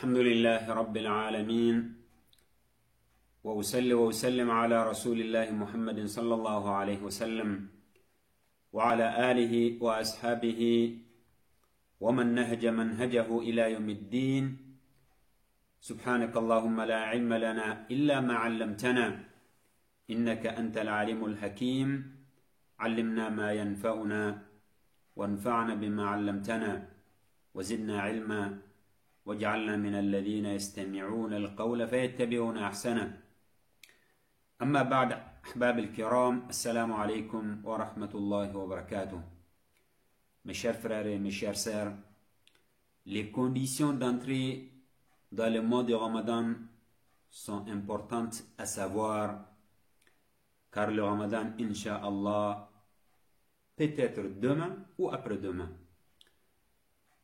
الحمد لله رب العالمين وأصلي وأسلم على رسول الله محمد صلى الله عليه وسلم وعلى آله وأصحابه ومن نهج منهجه إلى يوم الدين. سبحانك اللهم لا علم لنا إلا ما علمتنا إنك أنت العليم الحكيم. علمنا ما ينفعنا وانفعنا بما علمتنا وزدنا علما واجعلنا من الذين يستمعون القول فيتبعون أحسنه. أما بعد، أحباب الكرام، السلام عليكم ورحمة الله وبركاته. Mes chers frères et mes chères sœurs, les conditions d'entrée dans le mois de Ramadan sont importantes à savoir, car le Ramadan, Inch'Allah, peut être demain ou après-demain.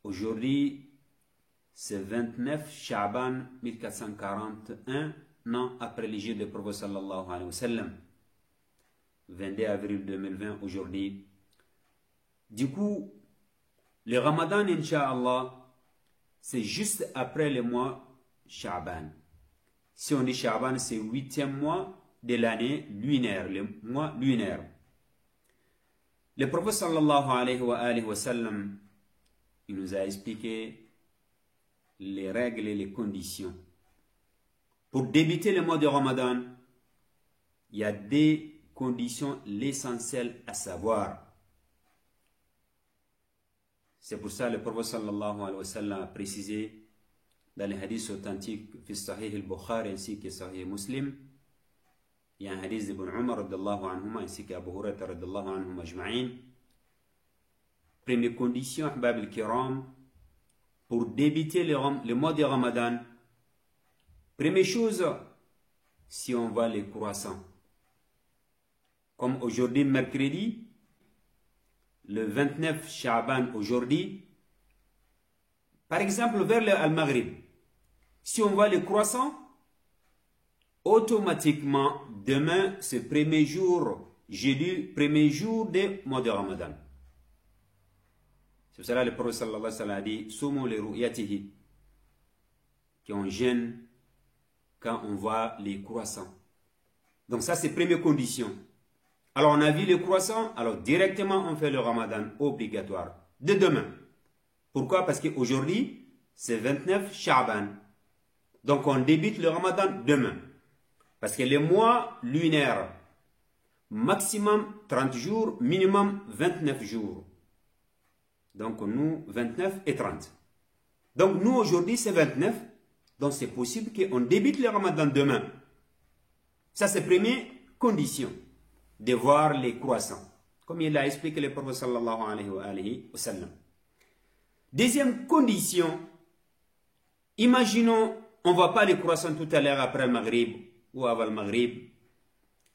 Aujourd'hui, c'est 29 Sha'ban 1441, an après l'hégire du prophète sallallahu alayhi wa sallam. 22 avril 2020 aujourd'hui. Du coup, le Ramadan, Inch'Allah, c'est juste après le mois Sha'ban. Si on dit Sha'ban, c'est le 8e mois de l'année lunaire, le mois lunaire. Le prophète sallallahu alayhi wa sallam, il nous a expliqué les règles et les conditions. Pour débuter le mois de Ramadan, il y a des conditions essentielles à savoir. C'est pour ça que le prophète sallallahu alayhi wa sallam a précisé dans les hadiths authentiques fi Sahih al-Bukhari ainsi que Sahih Muslim. Il y a un hadith d'Ibn Umar radiyallahu anhuma ainsi qu'Abu Hurairah radiyallahu anhuma ajma'in. Première condition, ahbab al-kiram, pour débuter le mois de Ramadan, première chose, si on voit les croissants. Comme aujourd'hui, mercredi, le 29 Sha'ban aujourd'hui, par exemple vers le Al-Maghrib, si on voit les croissants, automatiquement, demain, c'est premier jour, jeudi, premier jour du mois de Ramadan. C'est pour cela que le prophète sallallahu alayhi wa sallam a dit Soumu li ru'yatihi, qu'on gêne quand on voit les croissants. Donc ça, c'est première condition. Alors on a vu les croissants, alors directement on fait le Ramadan obligatoire de demain. Pourquoi? Parce qu'aujourd'hui, c'est 29 Sha'ban. Donc on débute le Ramadan demain. Parce que les mois lunaires, maximum 30 jours, minimum 29 jours. Donc nous, 29 et 30. Donc nous, aujourd'hui, c'est 29. Donc c'est possible qu'on débute le Ramadan demain. Ça, c'est la première condition, de voir les croissants. Comme il a expliqué le prophète sallallahu alayhi wa sallam. Deuxième condition, imaginons, on ne voit pas les croissants tout à l'heure après le Maghrib ou avant le Maghrib.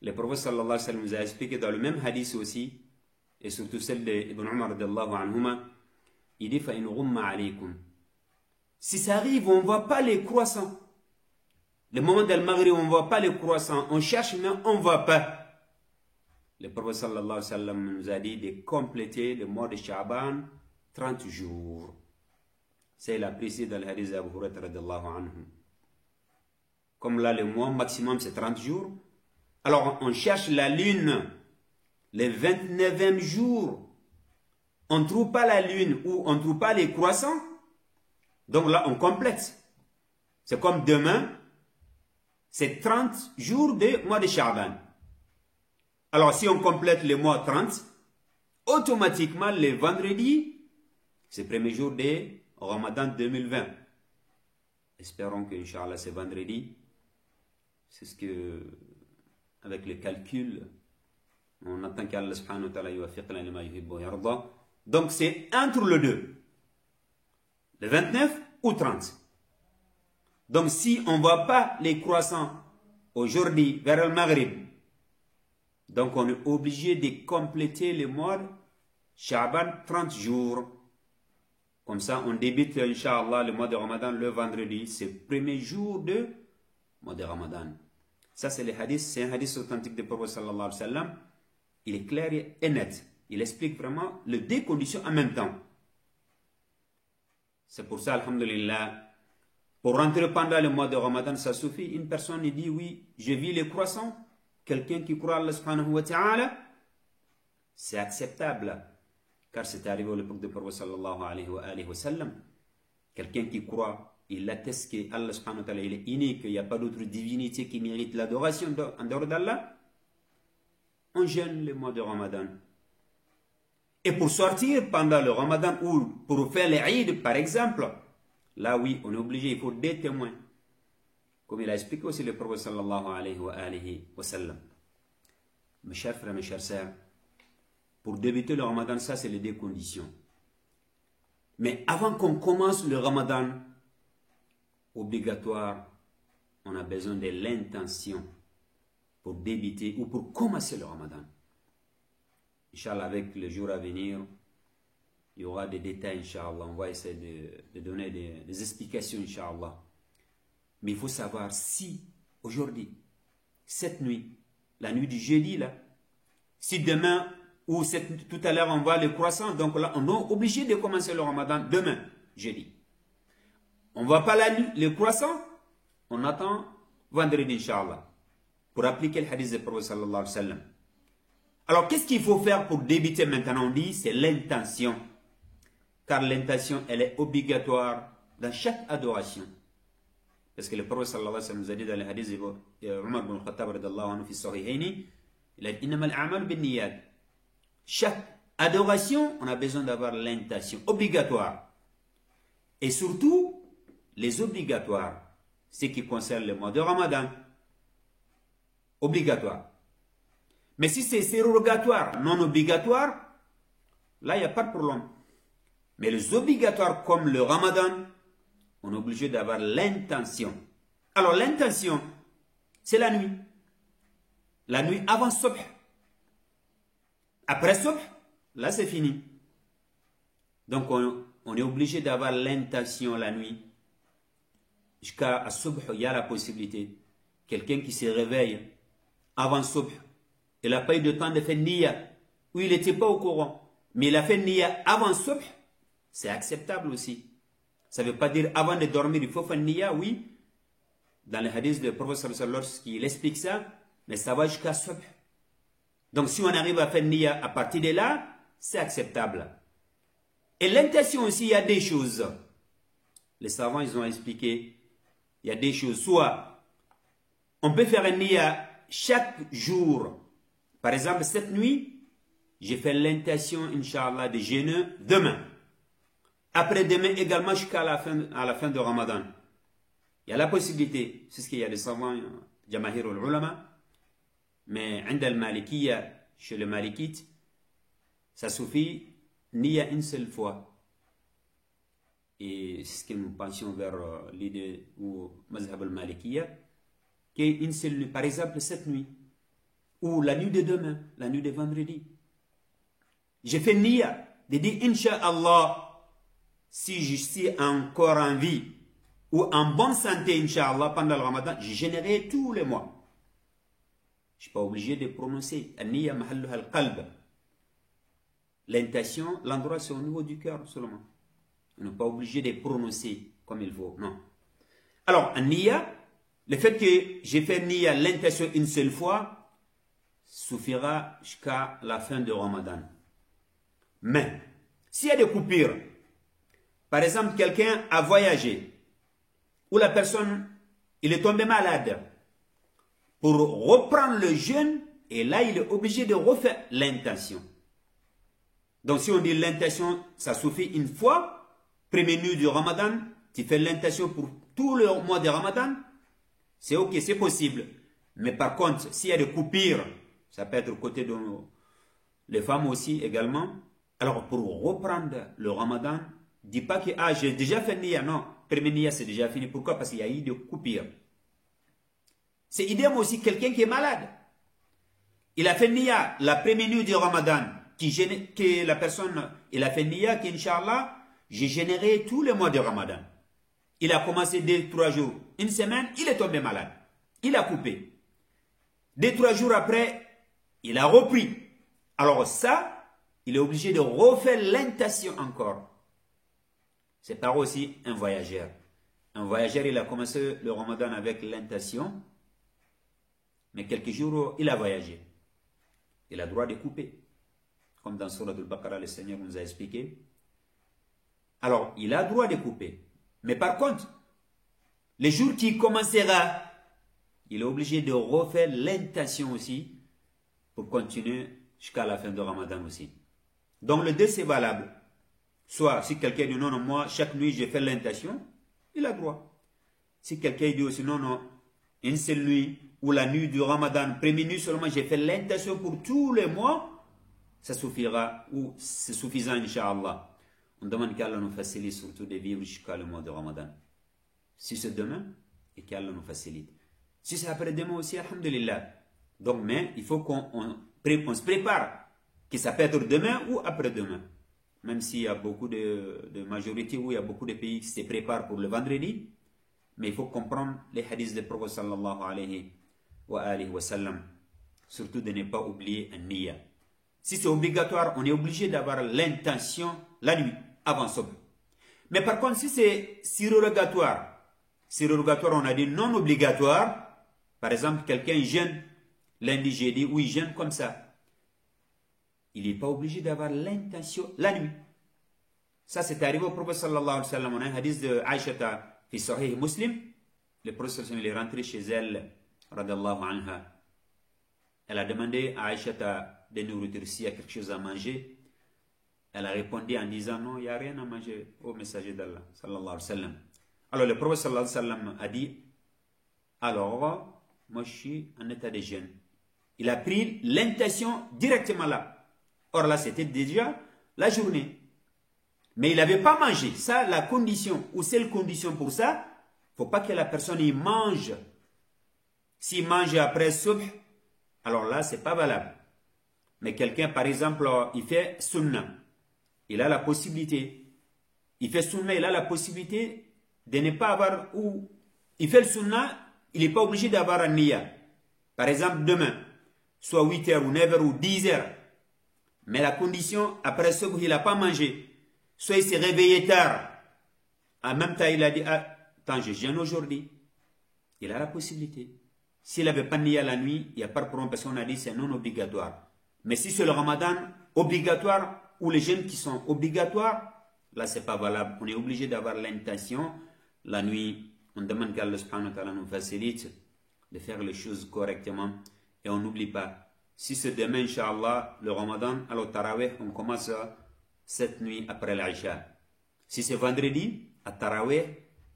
Le prophète sallallahu alayhi wa sallam nous a expliqué dans le même hadith aussi, et surtout celle d'Ibn Umar radiyallahu anhuma, il dit فَإِنْ غُمَّ عَلَيْكُمْ. Si ça arrive, on ne voit pas les croissants. Le moment del Maghrib, on ne voit pas les croissants. On cherche, mais on ne voit pas. Le prophète sallallahu alayhi wa sallam nous a dit de compléter le mois de Sha'ban 30 jours. C'est la précise dans le hadith d'Abu Hurairah radiyallahu anhu. Comme là, le mois maximum, c'est 30 jours. Alors, on cherche la lune, le 29e jour. On ne trouve pas la lune ou on ne trouve pas les croissants. Donc là, on complète. C'est comme demain, c'est 30 jours de mois de Sha'ban. Alors, si on complète le mois 30, automatiquement, le vendredi, c'est le premier jour de Ramadan 2020. Espérons que, Inch'Allah, c'est vendredi. C'est ce que, avec le calcul, on attend qu'Allah subhanahu wa ta'ala yuwafiqna lima yuhibbu wa yarda. Donc, c'est entre les deux. Le 29 ou 30. Donc, si on ne voit pas les croissants aujourd'hui vers le Maghrib, donc on est obligé de compléter le mois Sha'ban 30 jours. Comme ça, on débute, Inch'Allah, le mois de Ramadan le vendredi. C'est le premier jour du mois de Ramadan. Ça, c'est le hadith, c'est un hadith authentique du prophète sallallahu alayhi wa sallam. Il est clair et net. Il explique vraiment les deux conditions en même temps. C'est pour ça, alhamdulillah, Pour rentrer pendant le mois de Ramadan, ça suffit. Une personne dit oui, je vis les croissants. Quelqu'un qui croit à Allah subhanahu wa ta'ala, c'est acceptable. Car c'est arrivé à l'époque du prophète sallallahu alayhi wa sallam. Quelqu'un qui croit, il atteste qu'Allah subhanahu wa ta'ala il est unique, qu'il n'y a pas d'autre divinité qui mérite l'adoration en dehors d'Allah. On jeûne le mois de Ramadan. Et pour sortir pendant le Ramadan ou pour faire l'Eid par exemple, là oui, on est obligé, il faut des témoins. Comme il a expliqué aussi le prophète sallallahu alayhi wa sallam. Mes chers frères, mes chères sœurs, pour débuter le Ramadan, ça c'est les deux conditions. Mais avant qu'on commence le Ramadan, obligatoire, on a besoin de l'intention pour débuter ou pour commencer le Ramadan. Inch'Allah, avec les jours à venir, il y aura des détails, Inch'Allah. On va essayer de donner des explications, Inch'Allah. Mais il faut savoir si, aujourd'hui, cette nuit, la nuit du jeudi, là, si demain ou tout à l'heure on voit le croissant, donc là, on est obligé de commencer le Ramadan demain, jeudi. On ne voit pas le croissant, on attend vendredi, Inch'Allah, pour appliquer le hadith du prophète sallallahu alayhi wa sallam. Alors, qu'est-ce qu'il faut faire pour débuter maintenant? On dit, c'est l'intention. Car l'intention, elle est obligatoire dans chaque adoration. Parce que le prophète sallallahu alayhi wa sallam nous a dit dans le hadith de Umar ibn Khattab radiyallahu anhu fi sahihayni, il a dit, innamal a'mal bin niyat. Chaque adoration, on a besoin d'avoir l'intention obligatoire. Et surtout, les obligatoires, ce qui concerne le mois de Ramadan. Obligatoire. Mais si c'est surrogatoire, non obligatoire, là, il n'y a pas de problème. Mais les obligatoires comme le Ramadan, on est obligé d'avoir l'intention. Alors, l'intention, c'est la nuit. La nuit avant Subh. Après Subh, là, c'est fini. Donc, on est obligé d'avoir l'intention la nuit. Jusqu'à Subh, il y a la possibilité. Quelqu'un qui se réveille avant Subh, il n'a pas eu de temps de faire Niyya, ou il n'était pas au courant, mais il a fait Niyya avant Subh, c'est acceptable aussi. Ça ne veut pas dire avant de dormir, il faut faire Niyya, oui. Dans le hadith de prophète sallallahu alayhi wa sallam, lorsqu'il explique ça, mais ça va jusqu'à Subh. Donc si on arrive à faire Niyya à partir de là, c'est acceptable. Et l'intention aussi, il y a des choses. Les savants, ils ont expliqué, il y a des choses. Soit, on peut faire un Niyya chaque jour. Par exemple, cette nuit, j'ai fait l'intention, Inch'Allah, de jeûner demain. Après-demain également jusqu'à la fin de Ramadan. Il y a la possibilité, c'est ce qu'il y a des savants, Jamahir al-Ulama, mais chez les Malikites, ça suffit ni à une seule fois. Et c'est ce que nous pensions vers l'idée ou Mazhab al-Malikiyya, qu'une seule nuit, par exemple cette nuit, ou la nuit de demain, la nuit de vendredi. J'ai fait Niyya, de dire Inch'Allah, si je suis encore en vie, ou en bonne santé, Inch'Allah, pendant le Ramadan, je générerai tous les mois. Je ne suis pas obligé de prononcer. Niyya mahalluha al-qalb. L'intention, l'endroit, c'est au niveau du cœur seulement. On n'est pas obligé de prononcer comme il faut, non. Alors, Niyya, le fait que j'ai fait Niyya, l'intention une seule fois, suffira jusqu'à la fin de Ramadan. Mais, s'il y a des coupures, par exemple, quelqu'un a voyagé, ou la personne, il est tombé malade, pour reprendre le jeûne, et là, il est obligé de refaire l'intention. Donc, si on dit l'intention, ça suffit une fois, premier nuit du Ramadan, tu fais l'intention pour tout le mois de Ramadan, c'est ok, c'est possible. Mais par contre, s'il y a des coupures, ça peut être côté de les femmes aussi également. Alors, pour reprendre le Ramadan, dis pas que j'ai déjà fait Niyya. Non, premier Niyya, c'est déjà fini. Pourquoi? Parce qu'il y a eu des coupures. C'est idem aussi quelqu'un qui est malade. Il a fait Niyya la première nuit du Ramadan, que la personne, il a fait Niyya, qu'Inch'Allah, j'ai généré tous les mois de Ramadan. Il a commencé 2-3 jours, une semaine, il est tombé malade. Il a coupé. 2-3 jours après, il a repris. Alors ça, il est obligé de refaire l'intention encore. C'est par aussi un voyageur. Un voyageur, il a commencé le Ramadan avec l'intention, mais quelques jours, il a voyagé. Il a le droit de couper. Comme dans Surah Al-Baqarah, le Seigneur nous a expliqué. Alors, il a le droit de couper. Mais par contre, les jours qui commencera, il est obligé de refaire l'intention aussi pour continuer jusqu'à la fin de Ramadan aussi. Donc le deux c'est valable. Soit si quelqu'un dit non, non, moi chaque nuit je fais l'intention, il a droit. Si quelqu'un dit aussi non, non, une seule nuit ou la nuit du Ramadan, première nuit seulement j'ai fait l'intention pour tous les mois, ça suffira ou c'est suffisant Inch'Allah. On demande qu'Allah nous facilite surtout de vivre jusqu'à le mois de Ramadan. Si c'est demain, et qu'Allah nous facilite. Si c'est après-demain aussi, alhamdulillah. Donc, mais il faut qu'on se prépare, que ça peut être demain ou après-demain. Même s'il y a beaucoup de majorités où il y a beaucoup de pays qui se préparent pour le vendredi, mais il faut comprendre les hadiths du prophète sallallahu alayhi wa sallam. Surtout de ne pas oublier un niya. Si c'est obligatoire, on est obligé d'avoir l'intention la nuit, avant ça. Mais par contre, si c'est surrogatoire, on a dit non obligatoire. Par exemple, quelqu'un jeûne lundi, jeudi, ou il jeûne comme ça. Il n'est pas obligé d'avoir l'intention la nuit. Ça, c'est arrivé au prophète sallallahu alayhi wa sallam. On a un hadith de Aïcha fi Sahih Muslim. Le prophète il est rentré chez elle, radallahu anha. Elle a demandé à Aïcha de nourriture s'il y a quelque chose à manger. Elle a répondu en disant non, il n'y a rien à manger au messager d'Allah, sallallahu alayhi wa sallam. Alors le prophète sallallahu alayhi wa sallam a dit, alors, moi je suis en état de jeûne. Il a pris l'intention directement là. Or là, c'était déjà la journée. Mais il n'avait pas mangé. Ça, la condition, ou seule condition pour ça, il ne faut pas que la personne y mange. S'il mange après subh, alors là, ce n'est pas valable. Mais quelqu'un, par exemple, il fait sunnah. Il a la possibilité. Il fait sunnah, il a la possibilité de ne pas avoir, ou il fait le sunnah, il n'est pas obligé d'avoir un niya. Par exemple, demain, soit 8h ou 9h ou 10h. Mais la condition, après ce qu'il n'a pas mangé, soit il s'est réveillé tard. En même temps, il a dit, ah, attends, je jeûne aujourd'hui. Il a la possibilité. S'il n'avait pas niya la nuit, il n'y a pas de problème parce qu'on a dit c'est non obligatoire. Mais si c'est le Ramadan obligatoire ou les jeûnes qui sont obligatoires, là, ce n'est pas valable. On est obligé d'avoir l'intention la nuit. On demande qu'Allah subhanahu wa ta'ala nous facilite de faire les choses correctement. Et on n'oublie pas, si c'est demain, Inch'Allah, le Ramadan, alors Tarawih, on commence cette nuit après l'Aïcha. Si c'est vendredi, à Tarawih,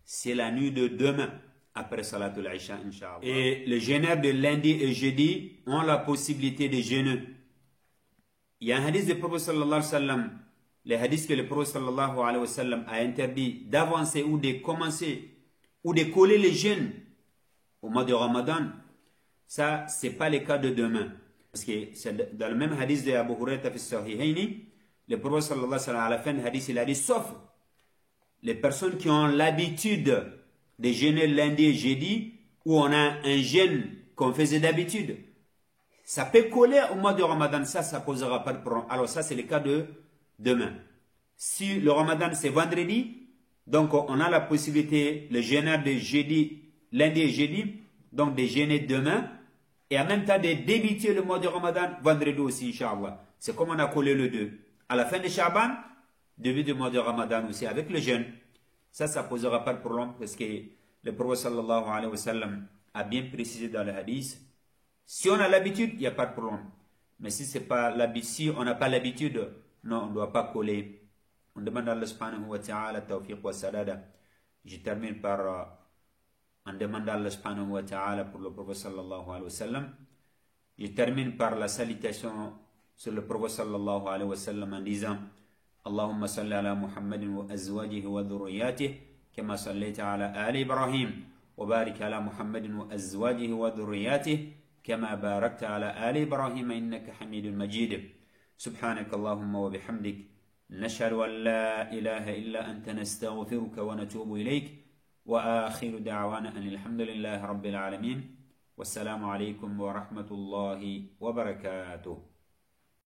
c'est la nuit de demain, après Salatul Aïcha, Inch'Allah. Et les jeûneurs de lundi et jeudi ont la possibilité de jeûner. Il y a un hadith du prophète sallallahu alayhi wa sallam, le hadith que le prophète sallallahu alayhi wa sallam a interdit d'avancer ou de commencer ou de coller les jeûnes au mois de Ramadan. Ça, ce n'est pas le cas de demain. Parce que dans le même hadith de Abu Hurairah fi Sahihayni, le prophète sallallahu alayhi wa sallam, à la fin du hadith, il a dit, sauf les personnes qui ont l'habitude de jeûner lundi et jeudi, où on a un jeûne qu'on faisait d'habitude, ça peut coller au mois de Ramadan, ça ne posera pas de problème. Alors ça, c'est le cas de demain. Si le Ramadan, c'est vendredi, donc on a la possibilité, le jeûneur de jeudi, lundi et jeudi, donc de jeûner demain, et en même temps de débuter le mois de Ramadan, vendredi aussi, Inch'Allah. C'est comme on a collé le deux. À la fin de Shaban, début du mois de Ramadan aussi, avec le jeûne. Ça ne posera pas de problème, parce que le prophète sallallahu alayhi wa sallam a bien précisé dans le hadith, si on a l'habitude, il n'y a pas de problème. Mais si on n'a pas l'habitude, non, on ne doit pas coller. On demande à Allah subhanahu wa ta'ala tawfiq wa sadada. Je termine par en demandant à Allah subhanahu wa ta'ala pour le prophète sallallahu alayhi wa sallam. Je termine par la salutation sur le prophète sallallahu alayhi wa sallam en disant Allahumma salli ala Muhammadin wa azwajihi wa dhurriyyatihi kama sallaita ala ali Ibrahim wa barik ala Muhammadin wa azwajihi wa dhurriyyatihi كما باركت على آل إبراهيم إنك حميد مجيد سبحانك اللهم وبحمدك نشهد أن لا إله إلا أنت نستغفرك ونتوب إليك وآخر دعوانا أن الحمد لله رب العالمين والسلام عليكم ورحمة الله وبركاته.